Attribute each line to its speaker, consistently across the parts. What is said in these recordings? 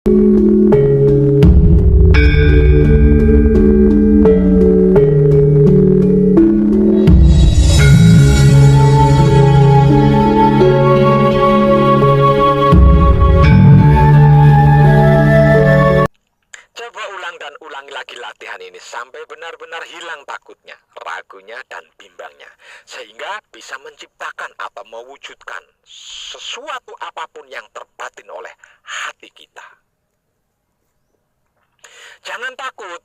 Speaker 1: Coba ulang dan ulangi lagi latihan ini sampai benar-benar hilang takutnya, ragunya, dan bimbangnya. Sehingga bisa menciptakan atau mewujudkan sesuatu apapun yang terbatin oleh hati kita. Jangan takut,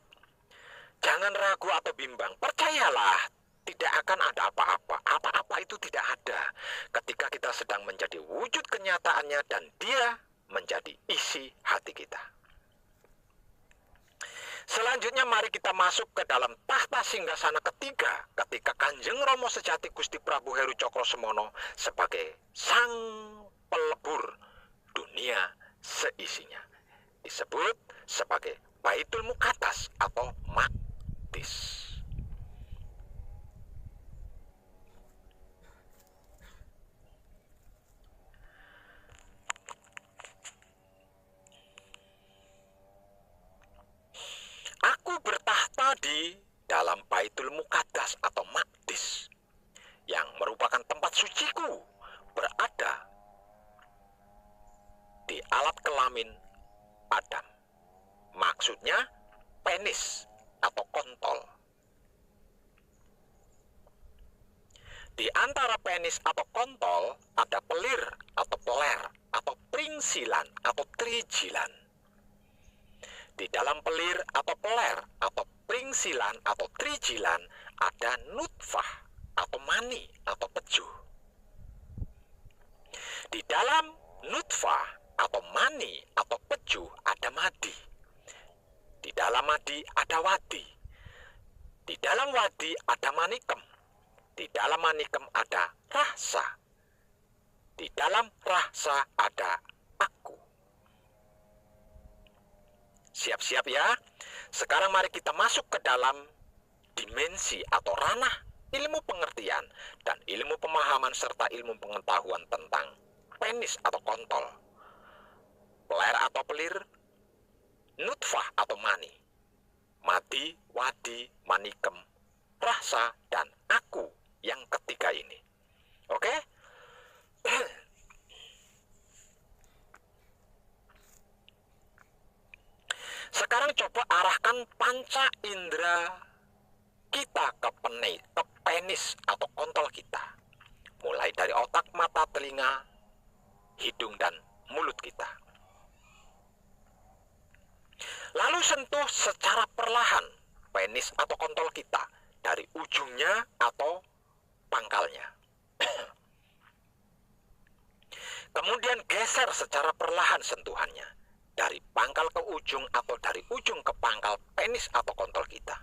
Speaker 1: jangan ragu atau bimbang. Percayalah, tidak akan ada apa-apa. Apa-apa itu tidak ada ketika kita sedang menjadi wujud kenyataannya dan dia menjadi isi hati kita. Selanjutnya mari kita masuk ke dalam tahta singgasana ketiga ketika Kanjeng Rama Sejati Gusti Prabu Heru Cokrosemono sebagai sang pelebur dunia seisinya. Disebut sebagai Baitul Muqaddas atau Maqdis. Aku bertahta di dalam Baitul Muqaddas atau Maqdis yang merupakan tempat suciku, berada di alat kelamin Adam. Maksudnya penis atau kontol. Di antara penis atau kontol ada pelir atau peler atau pringsilan atau trijilan. Di dalam pelir atau peler atau pringsilan atau trijilan ada nutfah atau mani atau peju. Di dalam nutfah atau mani atau peju ada madi. Di dalam madi ada wadi. Di dalam wadi ada manikem. Di dalam manikem ada rasa. Di dalam rasa ada aku. Siap-siap ya. Sekarang mari kita masuk ke dalam dimensi atau ranah ilmu pengertian dan ilmu pemahaman serta ilmu pengetahuan tentang penis atau kontol, peler atau pelir, nutfah atau mani, madi, wadi, manikem, rasa, dan aku yang ketiga ini. Oke? Sekarang coba arahkan panca indera kita ke penis atau kontol kita. Mulai dari otak, mata, telinga, hidung, dan mulut kita. Lalu sentuh secara perlahan penis atau kontol kita dari ujungnya atau pangkalnya. Kemudian geser secara perlahan sentuhannya dari pangkal ke ujung atau dari ujung ke pangkal penis atau kontol kita.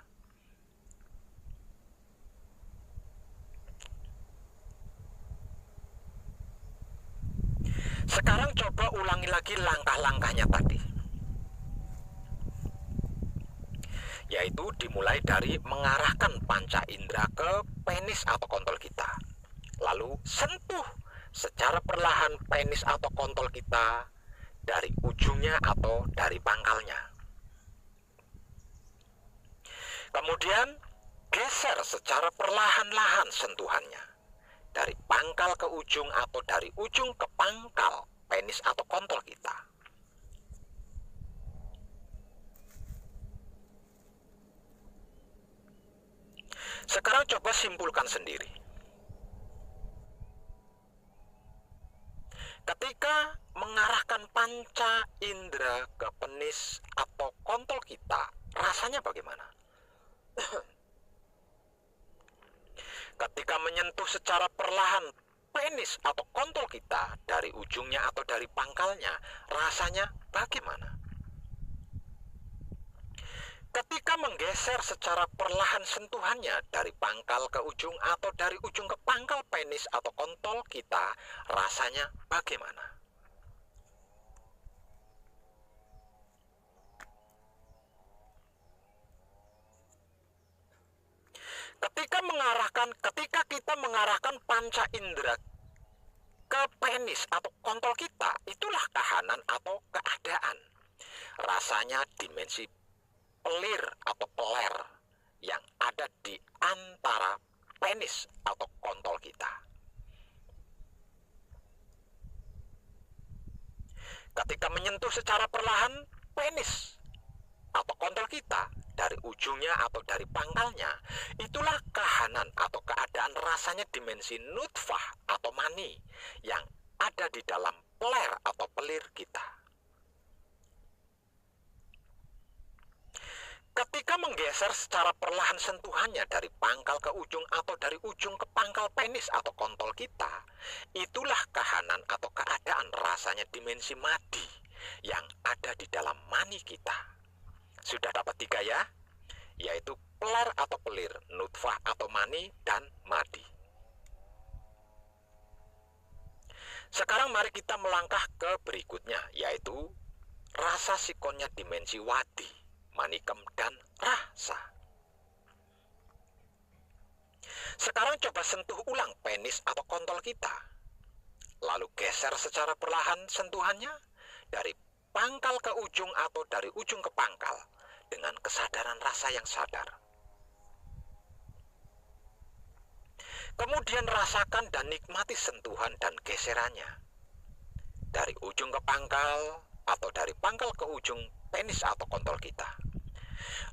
Speaker 1: Sekarang coba ulangi lagi langkah-langkahnya tadi. Yaitu dimulai dari mengarahkan panca indera ke penis atau kontol kita. Lalu sentuh secara perlahan penis atau kontol kita dari ujungnya atau dari pangkalnya. Kemudian geser secara perlahan-lahan sentuhannya dari pangkal ke ujung atau dari ujung ke pangkal penis atau kontol kita. Sekarang coba simpulkan sendiri. Ketika mengarahkan panca indera ke penis atau kontol kita, rasanya bagaimana? Ketika menyentuh secara perlahan penis atau kontol kita dari ujungnya atau dari pangkalnya, rasanya bagaimana? Ketika menggeser secara perlahan sentuhannya dari pangkal ke ujung atau dari ujung ke pangkal penis atau kontol kita, rasanya bagaimana? Ketika kita mengarahkan panca indera ke penis atau kontol kita, itulah kahanan atau keadaan. rasanya dimensi pelir atau peler yang ada di antara penis atau kontol kita. Ketika menyentuh secara perlahan penis atau kontol kita dari ujungnya atau dari pangkalnya, itulah kahanan atau keadaan rasanya dimensi nutfah atau mani yang ada di dalam peler atau pelir kita. Ketika menggeser secara perlahan sentuhannya dari pangkal ke ujung atau dari ujung ke pangkal penis atau kontol kita, itulah kahanan atau keadaan rasanya dimensi madi yang ada di dalam mani kita. Sudah dapat 3 ya? Yaitu peler atau pelir, nutfah atau mani, dan madi. Sekarang mari kita melangkah ke berikutnya, yaitu rasa sikonnya dimensi wadi, manikem, dan rasa. Sekarang coba sentuh ulang penis atau kontol kita. Lalu geser secara perlahan sentuhannya dari pangkal ke ujung atau dari ujung ke pangkal dengan kesadaran rasa yang sadar. Kemudian rasakan dan nikmati sentuhan dan geserannya dari ujung ke pangkal atau dari pangkal ke ujung penis atau kontol kita.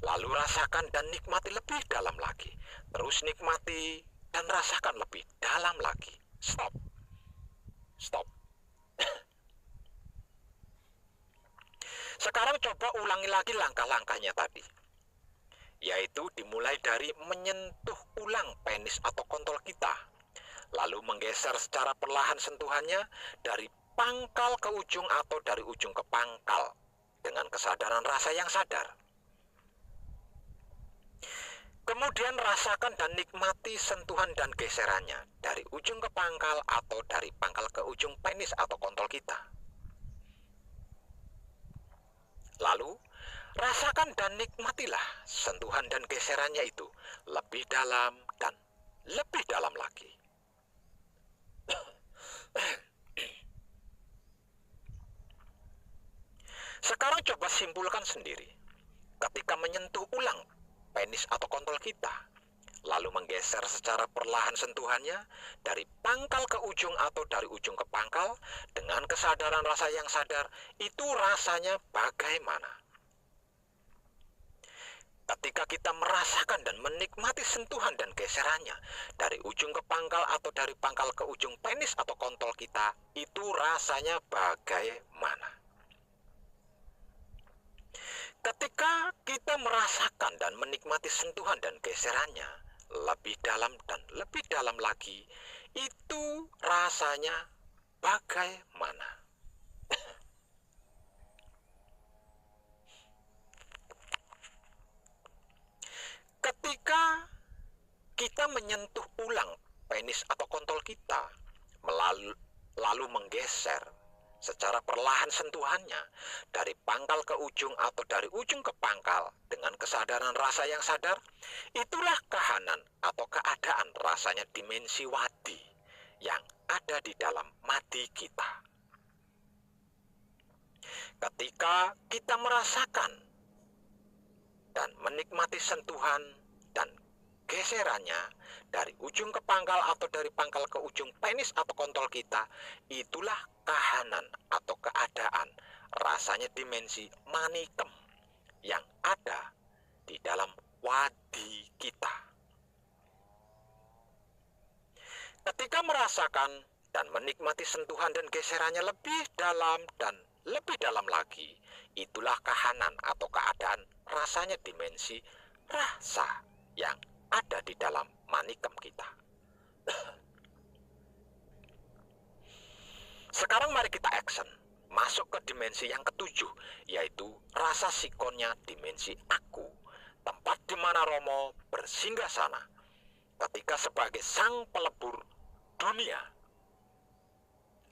Speaker 1: Lalu rasakan dan nikmati lebih dalam lagi. Terus nikmati dan rasakan lebih dalam lagi. Stop. Stop. Sekarang coba ulangi lagi langkah-langkahnya tadi. Yaitu dimulai dari menyentuh ulang penis atau kontol kita. Lalu menggeser secara perlahan sentuhannya dari pangkal ke ujung atau dari ujung ke pangkal dengan kesadaran rasa yang sadar. Kemudian rasakan dan nikmati sentuhan dan geserannya dari ujung ke pangkal atau dari pangkal ke ujung penis atau kontol kita. Lalu, rasakan dan nikmatilah sentuhan dan geserannya itu lebih dalam dan lebih dalam lagi. Sekarang coba simpulkan sendiri. Ketika menyentuh ulang penis atau kontol kita, lalu menggeser secara perlahan sentuhannya dari pangkal ke ujung atau dari ujung ke pangkal dengan kesadaran rasa yang sadar, itu rasanya bagaimana? Ketika kita merasakan dan menikmati sentuhan dan geserannya dari ujung ke pangkal atau dari pangkal ke ujung penis atau kontol kita, itu rasanya bagaimana? Ketika kita merasakan dan menikmati sentuhan dan geserannya lebih dalam dan lebih dalam lagi, itu rasanya bagaimana? Ketika kita menyentuh ulang penis atau kontol kita, lalu menggeser secara perlahan sentuhannya dari pangkal ke ujung atau dari ujung ke pangkal dengan kesadaran rasa yang sadar, itulah kahanan atau keadaan rasanya dimensi wadi yang ada di dalam madi kita. Ketika kita merasakan dan menikmati sentuhan dan geserannya dari ujung ke pangkal atau dari pangkal ke ujung penis atau kontol kita, itulah kahanan atau keadaan rasanya dimensi manikem yang ada di dalam wadi kita. Ketika merasakan dan menikmati sentuhan dan geserannya lebih dalam dan lebih dalam lagi, itulah kahanan atau keadaan rasanya dimensi rasa yang ada di dalam manikem kita. Sekarang mari kita action, masuk ke dimensi yang ketujuh, yaitu rasa sikonnya dimensi aku, tempat di mana Romo bersinggah sana ketika sebagai sang pelebur dunia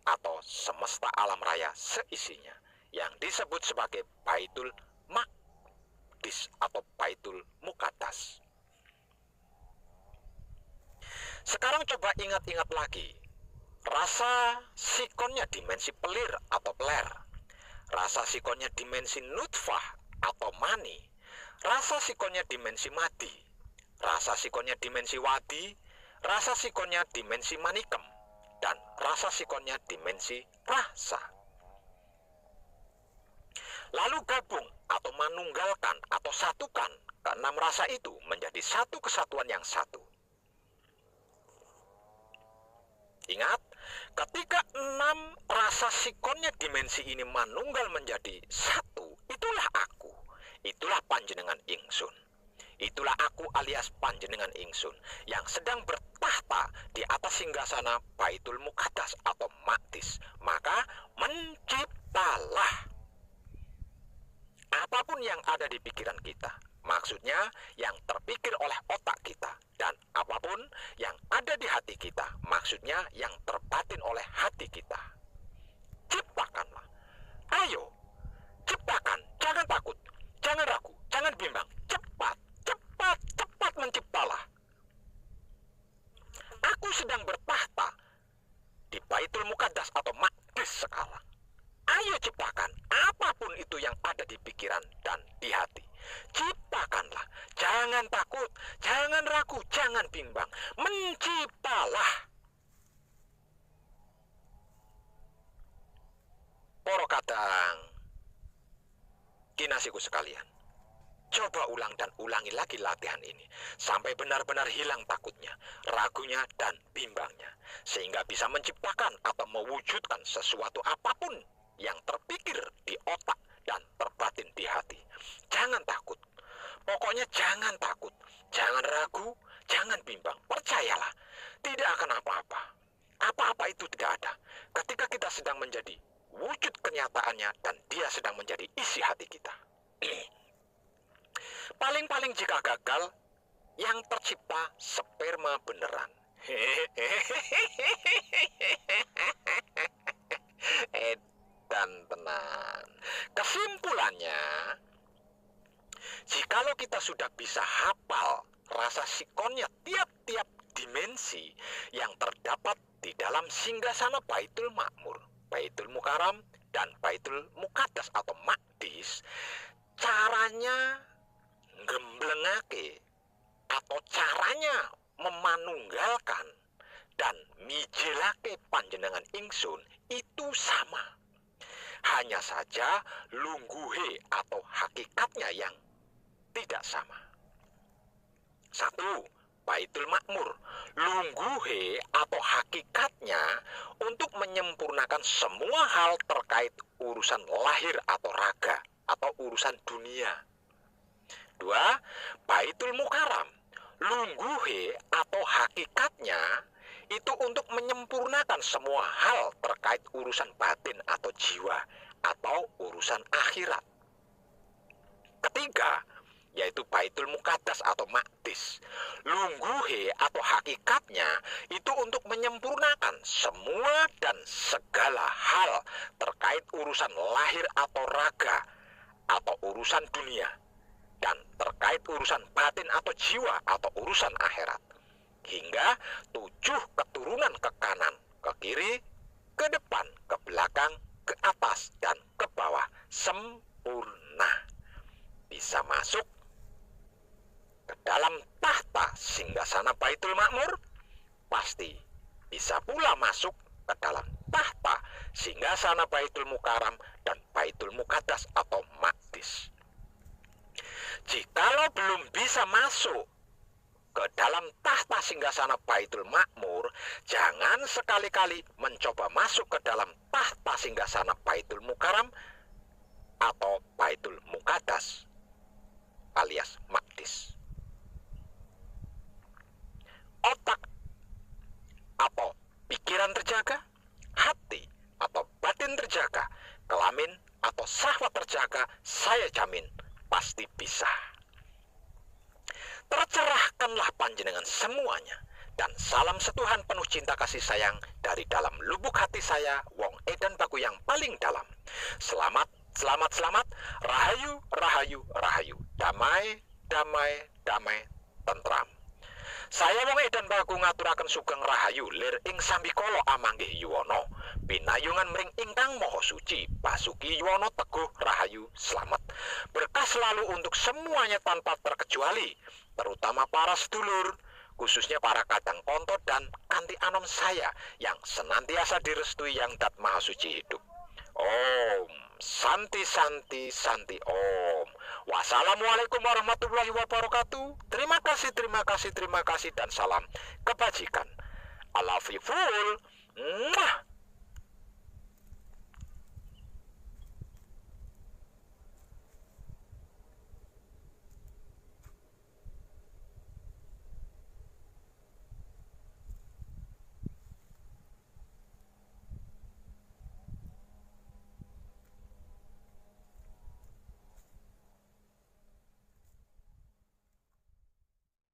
Speaker 1: atau semesta alam raya seisinya, yang disebut sebagai Baitul Maqdis atau Baitul Muqaddas. Sekarang coba ingat-ingat lagi rasa sikonnya dimensi pelir atau peler, rasa sikonnya dimensi nutfah atau mani, rasa sikonnya dimensi madi, rasa sikonnya dimensi wadi, rasa sikonnya dimensi manikem, dan rasa sikonnya dimensi rasa. Lalu gabung atau manunggalkan atau satukan keenam rasa itu menjadi satu kesatuan yang satu. Ingat, ketika 6 rasa sikonnya dimensi ini manunggal menjadi satu, itulah aku, itulah panjenengan ingsun. Itulah aku alias panjenengan ingsun yang sedang bertahta di atas singgasana Baitul Muqaddas atau Maqdis. Maka menciptalah apapun yang ada di pikiran kita. Maksudnya yang terpikir oleh otak kita, dan apapun yang ada di hati kita, maksudnya yang terbatin oleh hati kita. Ciptakanlah. Ayo, ciptakan. Jangan takut, jangan ragu, jangan bimbang. Cepat, cepat, cepat menciptalah. Aku sedang bertahta di Baitul Muqaddas atau Maqdis sekarang. Ayo ciptakan apapun itu yang ada di pikiran dan di hati. Ciptakanlah, jangan takut, jangan ragu, jangan bimbang. Menciptalah. Poro kadang, kinasiku sekalian, coba ulang dan ulangi lagi latihan ini sampai benar-benar hilang takutnya, ragunya, dan bimbangnya, sehingga bisa menciptakan atau mewujudkan sesuatu apapun yang terpikir di otak dan terbatin di hati. Jangan takut, pokoknya jangan takut, jangan ragu, jangan bimbang. Percayalah, tidak akan apa-apa. Apa-apa itu tidak ada ketika kita sedang menjadi wujud kenyataannya dan dia sedang menjadi isi hati kita. Paling-paling jika gagal, yang tercipta sperma beneran. Dan tenang. Kesimpulannya, jikalau kita sudah bisa hafal rasa sikonnya tiap-tiap dimensi yang terdapat di dalam singgasana Baitul Makmur, Baitul Mukarram, dan Baitul Muqaddas atau Maqdis, caranya gemblengake atau caranya memanunggalkan dan mijelake panjenengan ingsun itu sama. Hanya saja lungguhe atau hakikatnya yang tidak sama. 1. Baitul Makmur. Lungguhe atau hakikatnya untuk menyempurnakan semua hal terkait urusan lahir atau raga atau urusan dunia. 2. Baitul Mukarram. Lungguhe atau hakikatnya itu untuk menyempurnakan semua hal terkait urusan batin atau jiwa atau urusan akhirat. 3. Yaitu Baitul Muqaddas atau Maqdis. Lungguhe atau hakikatnya itu untuk menyempurnakan semua dan segala hal terkait urusan lahir atau raga atau urusan dunia, dan terkait urusan batin atau jiwa atau urusan akhirat, hingga 7 keturunan ke kanan, ke kiri, ke depan, ke belakang, ke atas, dan ke bawah sempurna. Bisa masuk ke dalam tahta singgasana Baitul Makmur, pasti bisa pula masuk ke dalam tahta singgasana Baitul Mukarram dan Baitul Muqaddas atau Maqdis. Jikalau belum bisa masuk ke dalam tahta singgasana Baitul Makmur, jangan sekali-kali mencoba masuk ke dalam tahta singgasana Baitul Mukarram atau Baitul Muqaddas alias Maqdis. Otak atau pikiran terjaga, hati atau batin terjaga, kelamin atau syahwat terjaga, saya jamin pasti bisa. Tercerahkanlah panjenengan semuanya, dan salam setuhan penuh cinta kasih sayang dari dalam lubuk hati saya, Wong Edan Baku yang paling dalam. Selamat, selamat, selamat, rahayu, rahayu, rahayu, damai, damai, damai, tentram. Saya wong edan baku ngaturaken sugeng rahayu lir ing sambikala amanggih yuwana. Pinayungan mring ingkang maha suci, Basuki Yuwana Teguh Rahayu Slamet. Berkah selalu untuk semuanya tanpa terkecuali, terutama para sedulur, khususnya para kadang konto dan kanti anom saya yang senantiasa direstui Yang Dat Maha Suci hidup. Om Santi Santi Santi Om. Wassalamualaikum warahmatullahi wabarakatuh. Terima kasih dan salam kebajikan. I love you full.